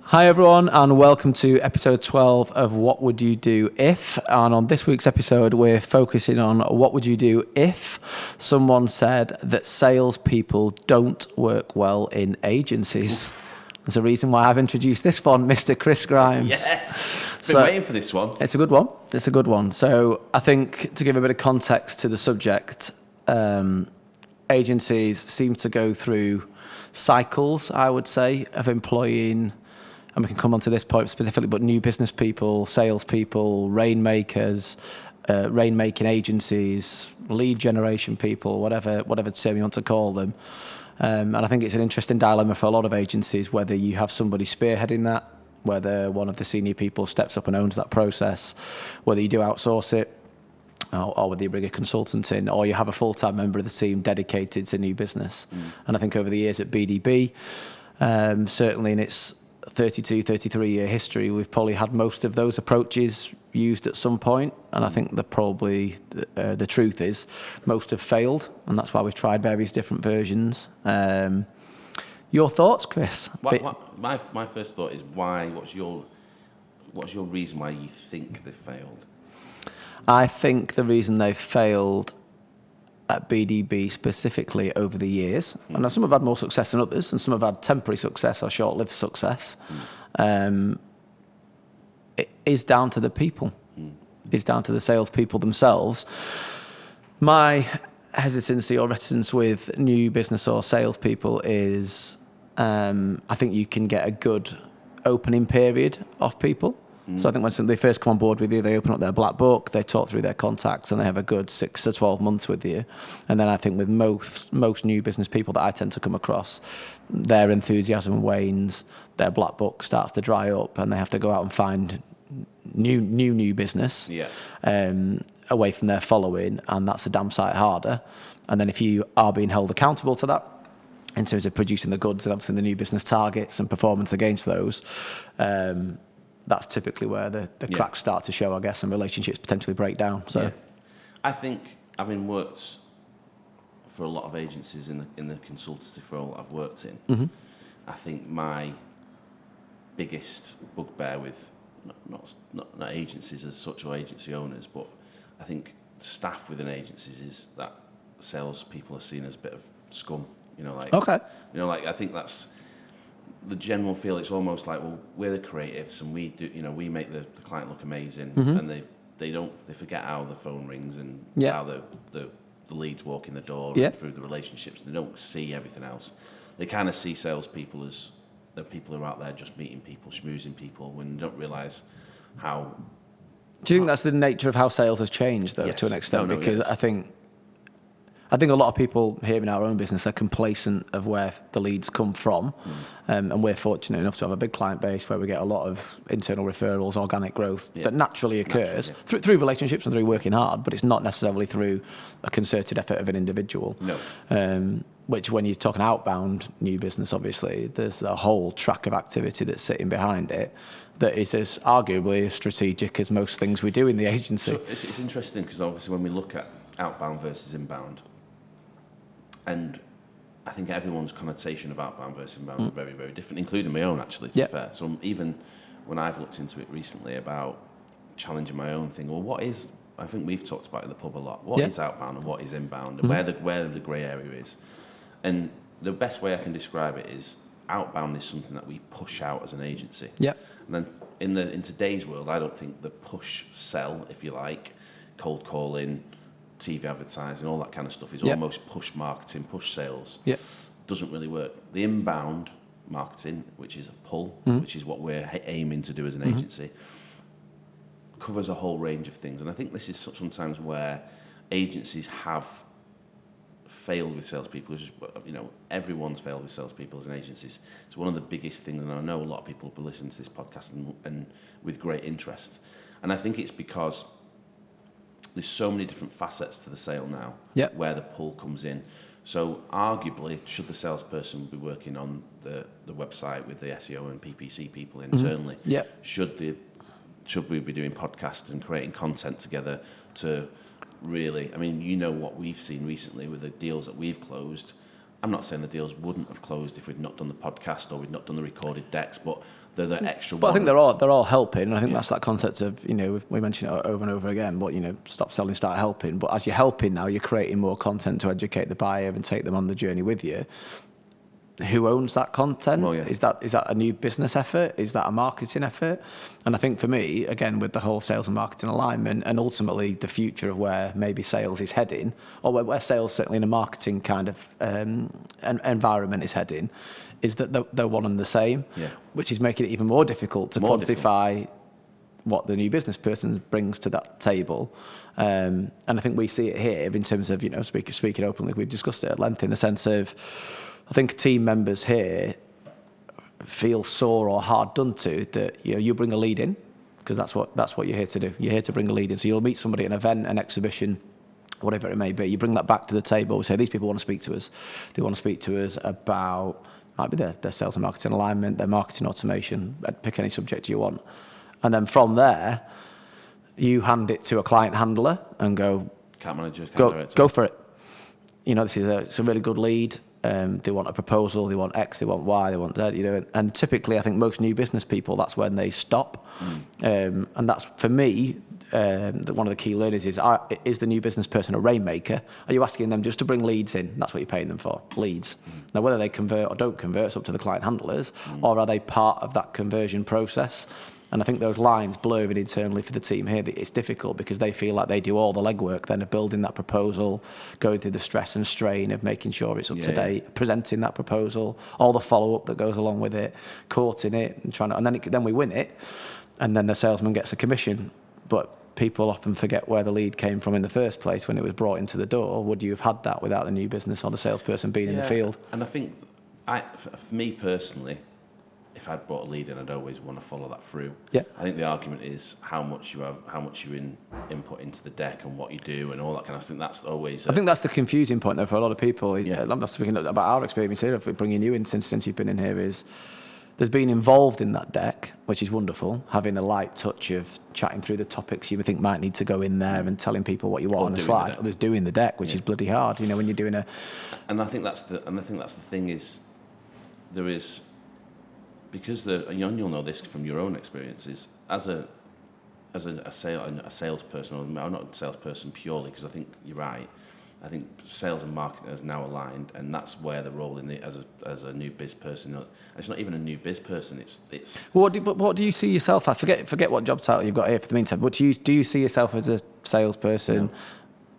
Hi everyone, and welcome to episode 12 of What Would You Do If? And on this week's episode, we're focusing on what would you do if someone said that salespeople don't work well in agencies. There's a reason why I've introduced this one, Mr. Chris Grimes. Yeah, been waiting for this one. It's a good one. It's a good one. So I think to give a bit of context to the subject, agencies seem to go through cycles, I would say, of employing, and we can come on to this point specifically, but new business people, salespeople, rainmakers, rainmaking agencies, lead generation people, whatever term you want to call them. And I think it's an interesting dilemma for a lot of agencies, whether you have somebody spearheading that, whether one of the senior people steps up and owns that process, whether you do outsource it, or whether you bring a consultant in, or you have a full-time member of the team dedicated to new business. And I think over the years at BDB, certainly in its 33-year history, we've probably had most of those approaches used at some point, and I think the truth is most have failed, and that's why we've tried various different versions. Your thoughts, Chris? My first thought is why. What's your reason why you think they've failed? I think the reason they've failed at BDB specifically over the years, and some have had more success than others, and some have had temporary success or short-lived success, it is down to the people. It's down to the salespeople themselves. My hesitancy or reticence with new business or salespeople is I think you can get a good opening period off people. So I think when they first come on board with you, they open up their black book, they talk through their contacts, and they have a good 6 to 12 months with you. And then I think with most new business people that I tend to come across, their enthusiasm wanes, their black book starts to dry up, and they have to go out and find new business away from their following, and that's a damn sight harder. And then if you are being held accountable to that, in terms of producing the goods and obviously the new business targets and performance against those, that's typically where the cracks start to show, I guess, and relationships potentially break down. So, I think, having worked for a lot of agencies in the consultative role I've worked in, I think my biggest bugbear with not agencies as such or agency owners, but I think staff within agencies is that salespeople are seen as a bit of scum. I think that's the general feel. It's almost like, well, we're the creatives and we do, we make the client look amazing, and they forget how the phone rings and how the leads walk in the door and through the relationships. They don't see everything else. They kind of see salespeople as the people who are out there just meeting people, schmoozing people, when they don't realise how. Do you think that's the nature of how sales has changed, though, to an extent? Because I think a lot of people here in our own business are complacent of where the leads come from, and we're fortunate enough to have a big client base where we get a lot of internal referrals, organic growth that naturally occurs through relationships and through working hard, but it's not necessarily through a concerted effort of an individual. No. Which, when you're talking outbound new business, obviously there's a whole track of activity that's sitting behind it that is as arguably as strategic as most things we do in the agency. So it's interesting because obviously when we look at outbound versus inbound, and I think everyone's connotation of outbound versus inbound is very, very different, including my own, actually, to be fair. So even when I've looked into it recently about challenging my own thing, well, I think we've talked about it in the pub a lot, what is outbound and what is inbound, and where the grey area is. And the best way I can describe it is outbound is something that we push out as an agency. And then in today's world, I don't think the push sell, if you like, cold calling, TV advertising, all that kind of stuff is almost push marketing, push sales. Doesn't really work. The inbound marketing, which is a pull, which is what we're aiming to do as an agency, covers a whole range of things. And I think this is sometimes where agencies have failed with salespeople. Everyone's failed with salespeople as an agency. It's one of the biggest things, and I know a lot of people will be listening to this podcast and with great interest. And I think it's because there's so many different facets to the sale now where the pull comes in. So arguably, should the salesperson be working on the website with the SEO and PPC people internally? Should we be doing podcasts and creating content together to really, what we've seen recently with the deals that we've closed, I'm not saying the deals wouldn't have closed if we'd not done the podcast or we'd not done the recorded decks, but they're the extra. But I think they're all helping, and I think that's that concept of, you know, we mention it over and over again. But, you know, stop selling, start helping. But as you're helping now, you're creating more content to educate the buyer and take them on the journey with you. Who owns that content? Well, yeah. Is that a new business effort? Is that a marketing effort? And I think for me, again, with the whole sales and marketing alignment, and ultimately the future of where maybe sales is heading, or where sales certainly in a marketing kind of environment is heading, is that they're one and the same, which is making it even more difficult to quantify what the new business person brings to that table. And I think we see it here in terms of, you know, speaking openly, we've discussed it at length in the sense of, I think team members here feel sore or hard done to that, you know, you bring a lead in, because that's what you're here to do. You're here to bring a lead in. So you'll meet somebody at an event, an exhibition, whatever it may be. You bring that back to the table. Say, these people want to speak to us. They want to speak to us about, might be their sales and marketing alignment, their marketing automation, pick any subject you want. And then from there, you hand it to a client handler and go, account manager, go for it. You know, it's a really good lead. They want a proposal, they want X, they want Y, they want Z, you know, and typically I think most new business people, that's when they stop. And that's, for me, one of the key learnings is the new business person a rainmaker? Are you asking them just to bring leads in? That's what you're paying them for, leads. Now, whether they convert or don't convert, it's up to the client handlers, or are they part of that conversion process? And I think those lines blurring internally for the team here, it's difficult because they feel like they do all the legwork then of building that proposal, going through the stress and strain of making sure it's up to date, presenting that proposal, all the follow-up that goes along with it, courting it, and trying to, and then we win it, and then the salesman gets a commission. But people often forget where the lead came from in the first place when it was brought into the door. Would you have had that without the new business or the salesperson being in the field? And I think, for me personally, if I'd brought a lead in, I'd always want to follow that through. Yeah. I think the argument is how much you input into the deck and what you do and all that kind of thing. That's always. I think that's the confusing point though for a lot of people. I'm not speaking about our experience here. If we're bringing you in since you've been in here, is there's been involved in that deck, which is wonderful. Having a light touch of chatting through the topics you would think might need to go in there and telling people what you want on a slide. Others doing the deck, which is bloody hard. You know, when you're doing a. And I think that's the thing is, there is. Because and you'll know this from your own experiences, as a salesperson, or not a salesperson purely, because I think you're right. I think sales and marketing is now aligned, and that's where the role as a new biz person. And it's not even a new biz person. It's. What do you see yourself? I forget what job title you've got here for the meantime. But do you see yourself as a salesperson? No.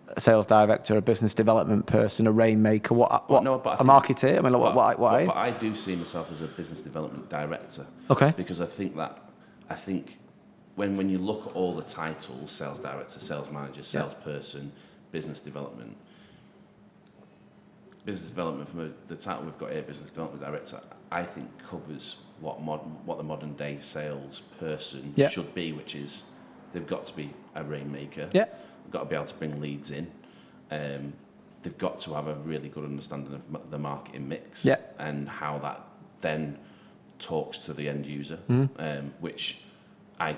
A sales director, a business development person, a rainmaker, a marketer? I mean, but I do see myself as a business development director. Okay. Because I think when you look at all the titles, sales director, sales manager, salesperson, business development from the title we've got here, business development director, I think covers what the modern day salesperson should be, which is they've got to be a rainmaker. Yeah. They've got to be able to bring leads in. They've got to have a really good understanding of the marketing mix and how that then talks to the end user, which I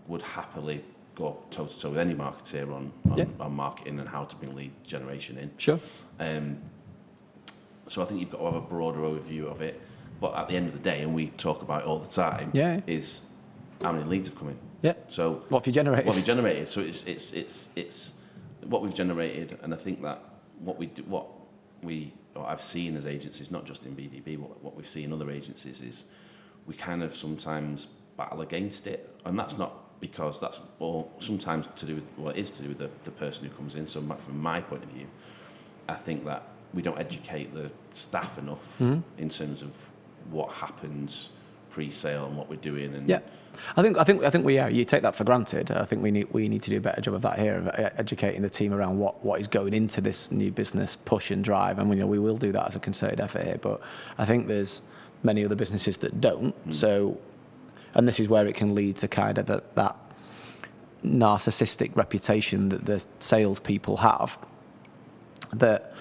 would happily go toe-to-toe with any marketer on marketing and how to bring lead generation in. Sure. So I think you've got to have a broader overview of it. But at the end of the day, and we talk about it all the time, is how many leads have come in. Yeah. So what have you generated? What have you generated? So it's what we've generated, and I think that what I've seen as agencies, not just in BDB, what we've seen in other agencies is we kind of sometimes battle against it, and that's not because that's all sometimes to do with it is to do with the person who comes in. So from my point of view, I think that we don't educate the staff enough in terms of what happens pre-sale and what we're doing. And I think you take that for granted. I think we need to do a better job of that here, of educating the team around what is going into this new business push and drive, and we will do that as a concerted effort here. But I think there's many other businesses that don't. So, and this is where it can lead to kind of that narcissistic reputation that the salespeople have. That.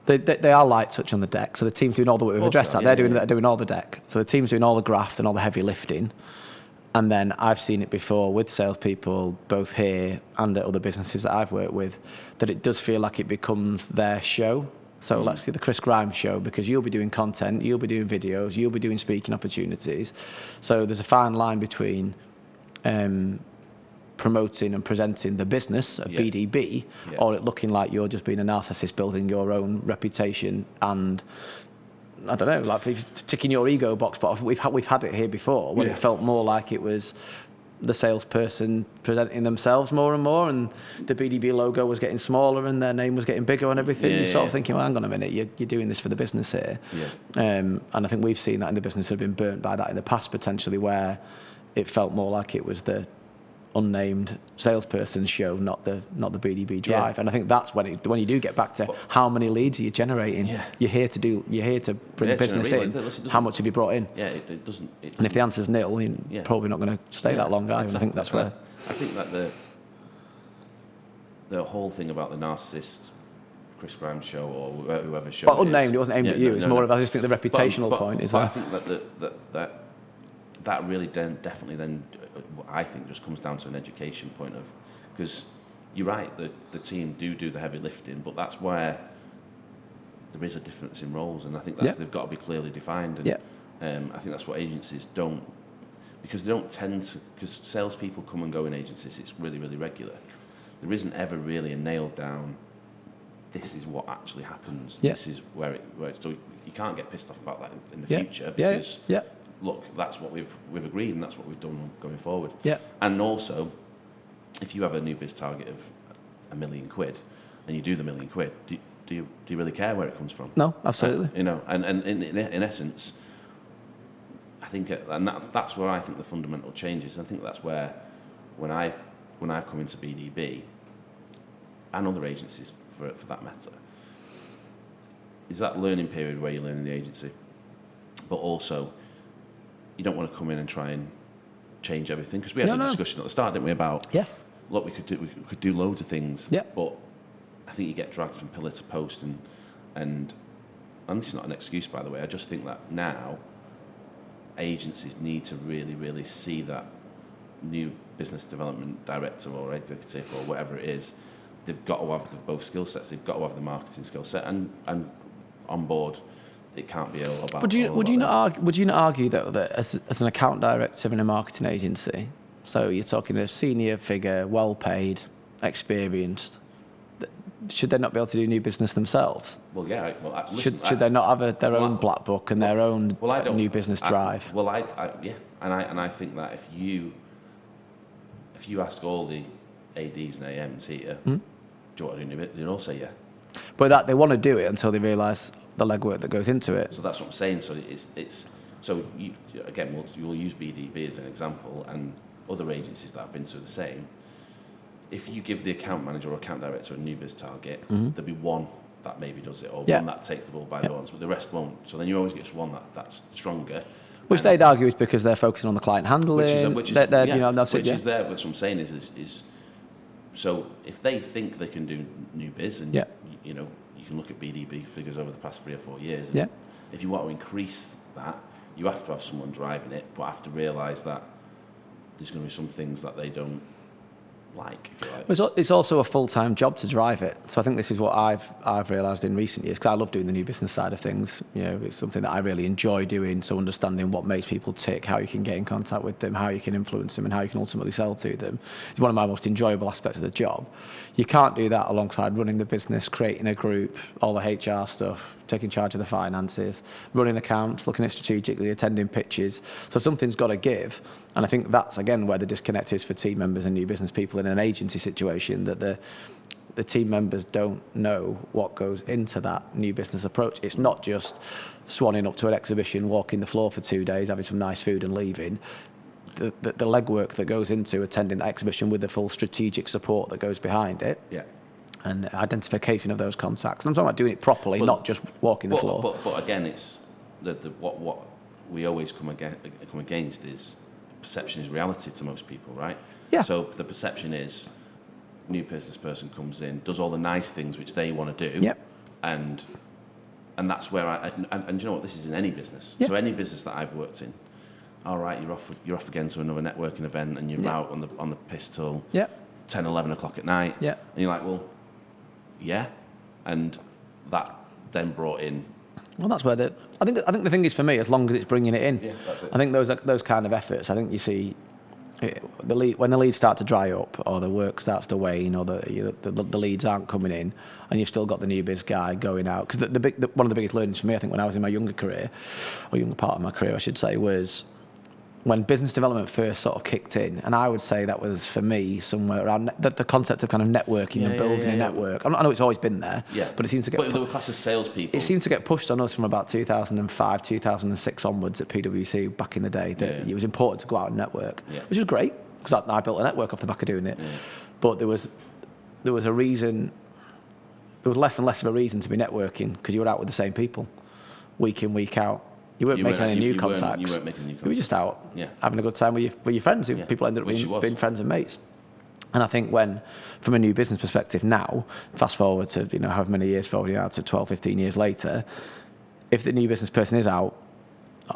They are light touch on the deck, so the team's doing all the work. We've addressed that. They're doing all the deck. So the team's doing all the graft and all the heavy lifting. And then I've seen it before with salespeople, both here and at other businesses that I've worked with, that it does feel like it becomes their show. So let's do the Chris Grimes show, because you'll be doing content, you'll be doing videos, you'll be doing speaking opportunities. So there's a fine line between promoting and presenting the business of BDB, or it looking like you're just being a narcissist building your own reputation and, I don't know, like ticking your ego box. But we've had it here before when it felt more like it was the salesperson presenting themselves more and more, and the BDB logo was getting smaller and their name was getting bigger and everything. You're sort of thinking, well, hang on a minute, you're doing this for the business here. And I think we've seen that in the business, have been burnt by that in the past potentially, where it felt more like it was the unnamed salesperson's show, not the BDB drive. And I think that's when you do get back to how many leads are you generating. You're here to bring business in. How much have you brought in? It doesn't. And if the answer's nil, you're probably not going to stay that long, are you? Exactly. I think that's where. I think that the whole thing about the narcissist Chris Grimes show or whoever show. But unnamed, it wasn't aimed at you. It's more of, I just think, the reputational point is that. I think that really definitely then, I think, just comes down to an education point of, because you're right, the team do the heavy lifting, but that's where there is a difference in roles, and I think they've got to be clearly defined. And I think that's what agencies don't, because they don't tend to, because salespeople come and go in agencies, it's really, really regular. There isn't ever really a nailed down, this is what actually happens, this is where it's, so you can't get pissed off about that in the future, because look, that's what we've agreed, and that's what we've done going forward. And also, if you have a new biz target of £1 million, and you do the £1 million, do you really care where it comes from? No, absolutely. And in essence, I think, and that's where I think the fundamental change is. I think that's where, when I've come into BDB, and other agencies for that matter, is that learning period where you're learning the agency, but also, you don't want to come in and try and change everything, because we had a discussion at the start, didn't we, about look, we could do loads of things, but I think you get dragged from pillar to post, and this is not an excuse, by the way. I just think that now agencies need to really, really see that new business development director or executive or whatever it is, they've got to have both skill sets. They've got to have the marketing skill set and on board. It can't be all about. Would you not argue though that as an account director in a marketing agency, so you're talking a senior figure, well paid, experienced, should they not be able to do new business themselves? Well, yeah. Should they not have their own black book and their own new business drive? And I think that if you ask all the ADs and AMs here, do you want to do new business? They'll all say yeah. But that they want to do it until they realise the legwork that goes into it. So that's what I'm saying. So it's so you, again, you'll use BDB as an example, and other agencies that I've been to are the same. If you give the account manager or account director a new biz target, there'll be one that maybe does it, or one that takes the bull by the horns, but the rest won't. So then you always get one that's stronger. Which they'd argue is because they're focusing on the client handling. Which is there. What I'm saying is so if they think they can do new biz, and you can look at BDB figures over the past 3 or 4 years. And if you want to increase that, you have to have someone driving it, but have to realise that there's going to be some things that they don't like, if you like. It's also a full-time job to drive it. So I think this is what I've realised in recent years, because I love doing the new business side of things. It's something that I really enjoy doing. So understanding what makes people tick, how you can get in contact with them, how you can influence them, and how you can ultimately sell to them is one of my most enjoyable aspects of the job. You can't do that alongside running the business, creating a group, all the HR stuff, taking charge of the finances, running accounts, looking at strategically, attending pitches. So something's got to give. And I think that's, again, where the disconnect is for team members and new business people in an agency situation, that the team members don't know what goes into that new business approach. It's not just swanning up to an exhibition, walking the floor for 2 days, having some nice food and leaving. The legwork that goes into attending that exhibition with the full strategic support that goes behind it. And identification of those contacts. And I'm talking about doing it properly, not just walking the floor. But again, it's what we always come against is perception is reality to most people, right? So the perception is new business person comes in, does all the nice things which they want to do, and that's where and you know what, this is in any business. So any business that I've worked in, all right, you're off again to another networking event, and you're out on the piss till 10, 11 o'clock at night, and you're like, well. And that then brought in. Well, that's where I think the thing is for me, as long as it's bringing it in. Yeah, that's it. I think those kind of efforts. I think you see when the leads start to dry up, or the work starts to wane, or the leads aren't coming in, and you've still got the new biz guy going out. Because one of the biggest learnings for me, I think, when I was in my younger career, or younger part of my career, I should say, was when business development first sort of kicked in. And I would say that was, for me, somewhere around the concept of kind of networking and building a network. I know it's always been there, but it seems to get... But they were classed as salespeople. It seemed to get pushed on us from about 2005, 2006 onwards at PwC back in the day, that it was important to go out and network, which was great, because I built a network off the back of doing it. Yeah. But there was a reason... There was less and less of a reason to be networking, because you were out with the same people, week in, week out. You weren't making any new contacts. You weren't making new contacts. You were just out having a good time with your friends. People ended up being friends and mates. And I think from a new business perspective now, fast forward to, however many years forward, to 12, 15 years later, if the new business person is out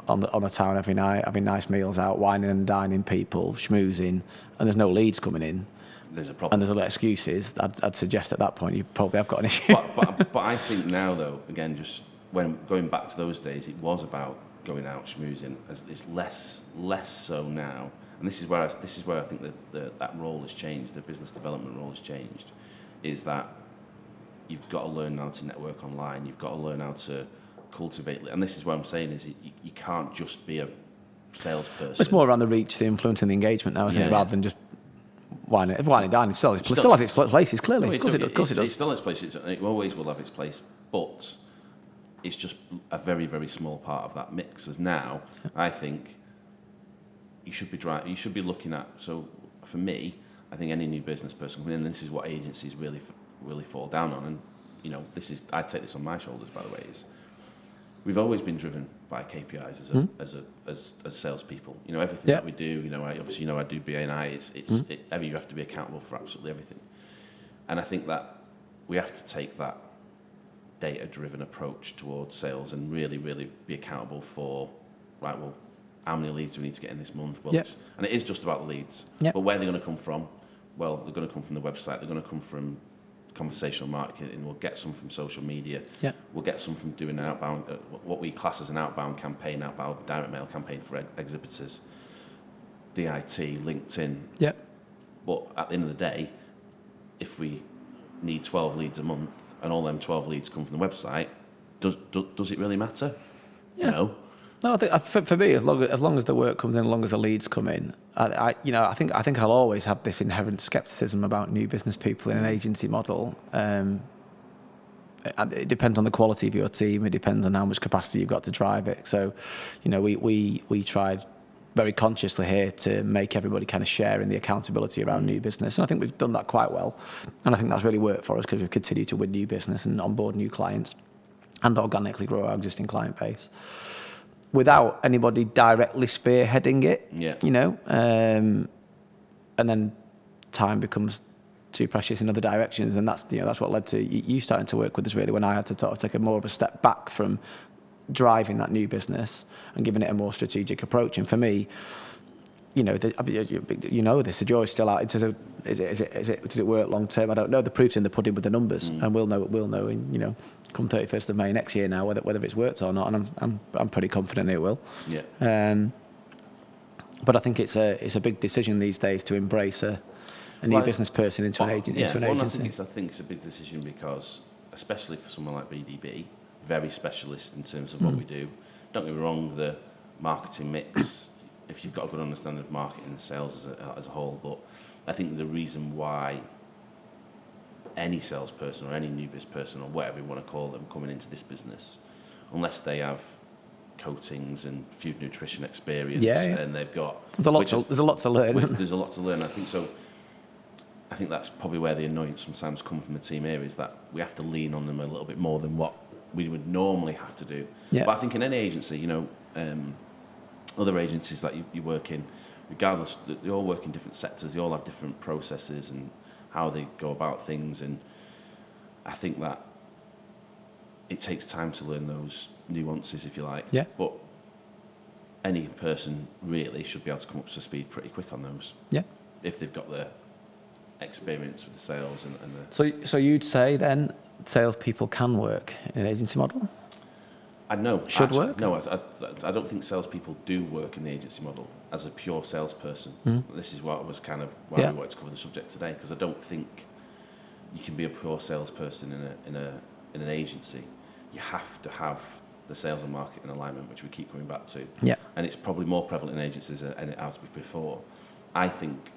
on the town every night, having nice meals out, wining and dining people, schmoozing, and there's no leads coming in, there's a problem. And there's a lot of excuses, I'd suggest at that point you probably have got an issue. But I think now, though, again, just when going back to those days, it was about going out schmoozing. It's less so now, and this is where I think that role has changed. The business development role has changed. Is that you've got to learn how to network online. You've got to learn how to cultivate. And this is what I'm saying is you can't just be a salesperson. It's more around the reach, the influence, and the engagement now, isn't it? Rather than just wine and dine. It still has its places, clearly. Of course it does. It still has its place. It always will have its place, but it's just a very, very small part of that mix. As now, I think you should be looking at. So for me, I think any new business person coming in, and this is what agencies really fall down on. And I take this on my shoulders, by the way. Is we've always been driven by KPIs as salespeople. Everything that we do. I do BA&I. You have to be accountable for absolutely everything. And I think that we have to take that data-driven approach towards sales and really, really be accountable for, how many leads do we need to get in this month? Well, and it is just about the leads. But where are they going to come from? Well, they're going to come from the website. They're going to come from conversational marketing. We'll get some from social media. We'll get some from doing an outbound, what we class as an outbound campaign, outbound direct mail campaign for exhibitors, DIT, LinkedIn. But at the end of the day, if we need 12 leads a month, and all them 12 leads come from the website, does it really matter? No. No, I think for me, as long as the work comes in, as long as the leads come in, I think I'll always have this inherent skepticism about new business people in an agency model. And it depends on the quality of your team. It depends on how much capacity you've got to drive it. So, we tried very consciously here to make everybody kind of share in the accountability around new business. And I think we've done that quite well. And I think that's really worked for us because we've continued to win new business and onboard new clients and organically grow our existing client base without anybody directly spearheading it, and then time becomes too precious in other directions. And that's what led to you starting to work with us really when I had to sort of take more of a step back from driving that new business and giving it a more strategic approach. And for me, the jury's still out. Does it work long term? I don't know. The proof's in the pudding with the numbers, and we'll know in come 31st of May next year now whether it's worked or not. And I'm pretty confident it will. But I think it's a big decision these days to embrace a new business person into an agency. I think it's a big decision because, especially for someone like BDB, very specialist in terms of what we do. Don't get me wrong, the marketing mix, if you've got a good understanding of marketing and sales as a whole, but I think the reason why any salesperson or any new business person or whatever you want to call them coming into this business, unless they have coatings and food nutrition experience and they've got... There's a lot to learn. There's a lot to learn, I think so. I think that's probably where the annoyance sometimes comes from the team here, is that we have to lean on them a little bit more than what we would normally have to do. But I think in any agency, other agencies that you work in, regardless, they all work in different sectors, they all have different processes and how they go about things, and I think that it takes time to learn those nuances, if you like. But any person really should be able to come up to speed pretty quick on those. If they've got the experience with the sales and the... So you'd say then salespeople can work in an agency model? Should work? No, I don't think salespeople do work in the agency model as a pure salesperson. This is what was kind of why we wanted to cover the subject today, because I don't think you can be a pure salesperson in an agency. You have to have the sales and marketing alignment, which we keep coming back to. Yeah. And it's probably more prevalent in agencies than it has before. I think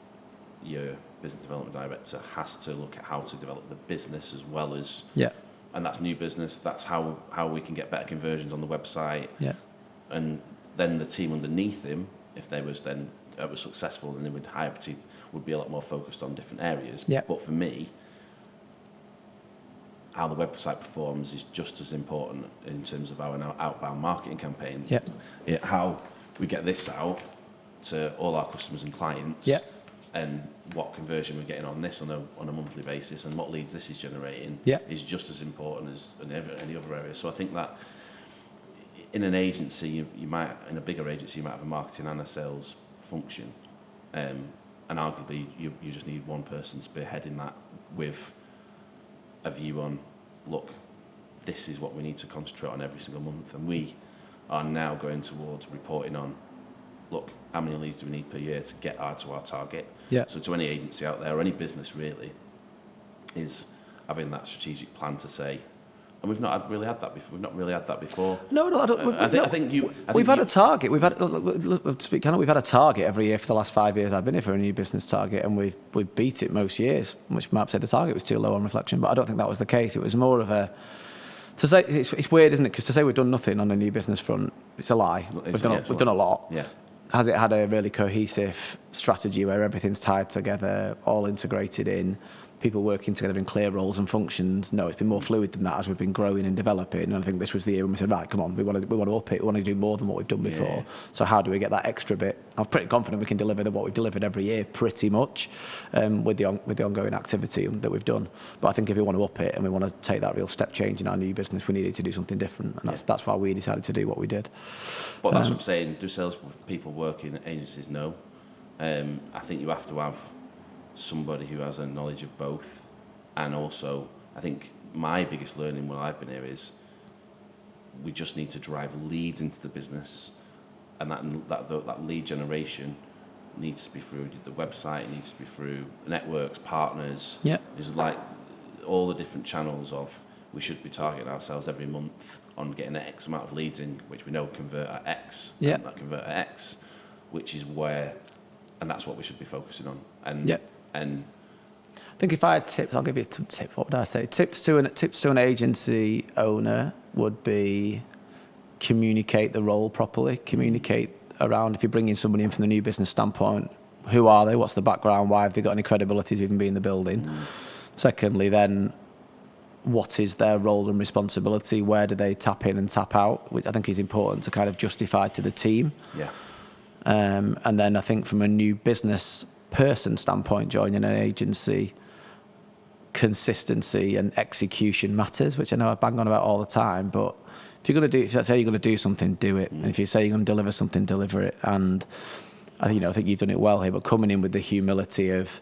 your business development director has to look at how to develop the business as well as and that's new business. That's how we can get better conversions on the website. Yeah. And then the team underneath him, if they was successful, then they would hire a team would be a lot more focused on different areas. Yeah. But for me, how the website performs is just as important in terms of our outbound marketing campaign. Yeah. How we get this out to all our customers and clients. Yeah. And what conversion we're getting on this on a monthly basis, and what leads this is generating is just as important as in any other area. So I think that in an agency, you might, in a bigger agency, you might have a marketing and a sales function, and arguably you just need one person spearheading that with a view on, look, this is what we need to concentrate on every single month, and we are now going towards reporting on, look, how many leads do we need per year to get to our target? Yeah. So to any agency out there, or any business really, is having that strategic plan to say, and we've not really had that before. We've not really had that before. No, I don't. I think We've had a target. We've had a target every year for the last 5 years I've been here for a new business target, and we've beat it most years. Which might said the target was too low on reflection, but I don't think that was the case. It was more of a to say it's weird, isn't it? Because to say we've done nothing on a new business front, it's a lie. We've done a lot. Yeah. Has it had a really cohesive strategy where everything's tied together, all integrated in, people working together in clear roles and functions? No, it's been more fluid than that as we've been growing and developing. And I think this was the year when we said, right, come on, we want to up it. We want to do more than what we've done before. Yeah. So how do we get that extra bit? I'm pretty confident we can deliver what we've delivered every year, pretty much, with the ongoing activity that we've done. But I think if we want to up it and we want to take that real step change in our new business, we needed to do something different. And that's why we decided to do what we did. But that's what I'm saying. Do sales people work in agencies? No. I think you have to have somebody who has a knowledge of both. And also, I think my biggest learning while I've been here is we just need to drive leads into the business, and that lead generation needs to be through the website, it needs to be through networks, partners. Yeah. It's like all the different channels of we should be targeting ourselves every month on getting an X amount of leads in, which we know convert at X. Yeah. And that convert at X, which is where, and that's what we should be focusing on. And I think if I had tips, I'll give you some tips. What would I say? Tips to an agency owner would be communicate the role properly. Communicate around, if you're bringing somebody in from the new business standpoint, who are they? What's the background? Why have they got any credibility to even be in the building? Secondly, then, what is their role and responsibility? Where do they tap in and tap out? Which I think is important to kind of justify to the team. Yeah. And then I think from a new business person standpoint, joining an agency, consistency and execution matters, which I know I bang on about all the time. But if you say you're going to do something, do it. And if you say you're going to deliver something, deliver it. And I think you've done it well here. But coming in with the humility of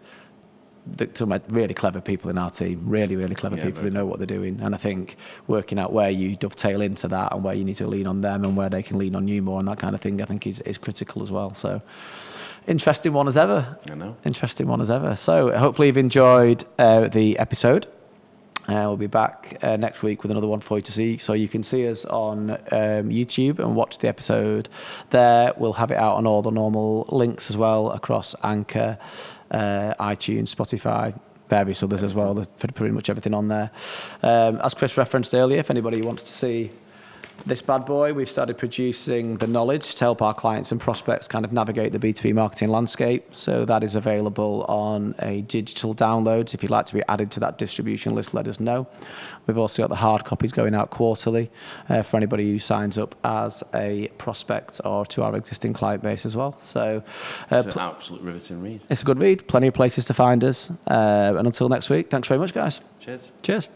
some really clever people in our team, really clever people who know what they're doing. And I think working out where you dovetail into that and where you need to lean on them and where they can lean on you more and that kind of thing, I think is critical as well. So. Interesting one as ever. I know. Interesting one as ever. So hopefully you've enjoyed the episode. We'll be back next week with another one for you to see. So you can see us on YouTube and watch the episode there. We'll have it out on all the normal links as well across Anchor, iTunes, Spotify, various others as well. There's pretty much everything on there. As Chris referenced earlier, if anybody wants to see this bad boy, we've started producing the knowledge to help our clients and prospects kind of navigate the B2B marketing landscape. So that is available on a digital download. If you'd like to be added to that distribution list, let us know. We've also got the hard copies going out quarterly for anybody who signs up as a prospect or to our existing client base as well. So it's an absolute riveting read. It's a good read. Plenty of places to find us. And until next week, thanks very much, guys. Cheers. Cheers.